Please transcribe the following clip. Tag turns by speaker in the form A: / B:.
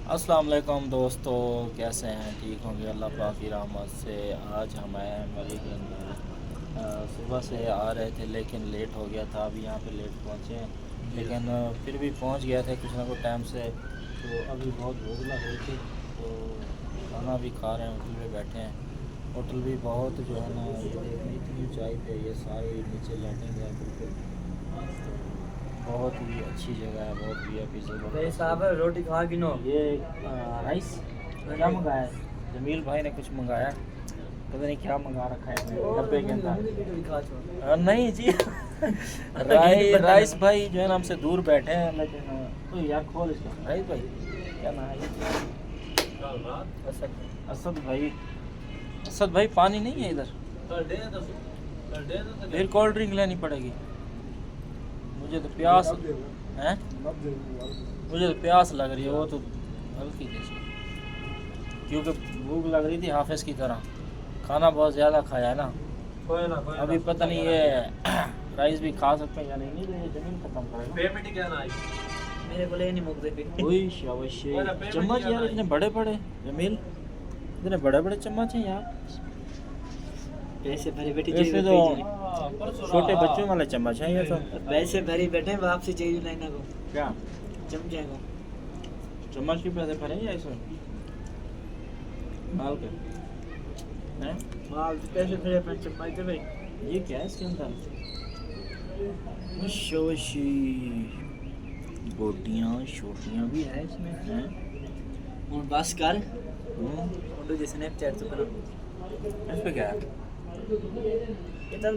A: अस्सलाम वालेकुम दोस्तों, कैसे हैं? ठीक होंगे अल्लाह पाक की रहमत से। आज हम आए हैं मरी के अंदर। सुबह से आ रहे थे लेकिन लेट हो गया था, अभी यहाँ पे लेट पहुँचे हैं लेकिन फिर भी पहुँच गया था कुछ ना कुछ टाइम से। तो अभी बहुत भूख लग रही थी तो खाना भी खा रहे हैं, होटल पे बैठे हैं। होटल भी बहुत जो है ना, ये देखिए इतनी ऊंचाई पे, ये सारे नीचे लैटिंग है बिल्कुल। बहुत ही अच्छी जगह है, बहुत वीआईपी जगह।
B: साहब रोटी खा कि नो।
A: ये राइस क्या मंगाया है? जमील भाई ने कुछ मंगाया, पता नहीं क्या मंगा रखा है इसने डब्बे के अंदर। नहीं जी राइस भाई जो है ना हमसे दूर बैठे हैं लेकिन तो यार खोल इसको। राइस भाई क्या नाम है? असद भाई। असद भाई पानी नहीं है इधर, फिर कोल्ड ड्रिंक लेनी पड़ेगी। मुझे तो प्यास है, मुझे तो प्यास लग रही है, वो तो हल्की जैसी, क्योंकि भूख लग रही थी हाफिज की तरह। खाना बहुत ज़्यादा खाया है ना, अभी पता नहीं ये राइस भी खा सकते हैं या नहीं। नहीं तो ये जमीन खत्म करेगा।
B: पेमेंट क्या ना आई मेरे को नहीं मुकदे पे।
A: ओए शाबाश, चम्मच यार इतने बड़े बड़े। जमील इतने बड़े बड़े चम्मच हैं यार।
B: पैसे भरे बैठे
A: ऐसे तो छोटे बच्चों वाले चम्मच हैं ये तो।
B: पैसे भरे बैठे वापसी चाहिए लाइन को
A: क्या
B: चमचे को
A: चम्मच के पैसे भरे या इसमें माल के हैं?
B: माल पैसे भरे पर चम्मच दे भाई।
A: ये क्या है इसके अंदर? शाबाशी, बोटियाँ छोटियाँ भी हैं इसमें हैं।
B: और बस कर फोटो जैसे स्नैपचैट तो करो।
A: इस पे क्या है?
B: इतना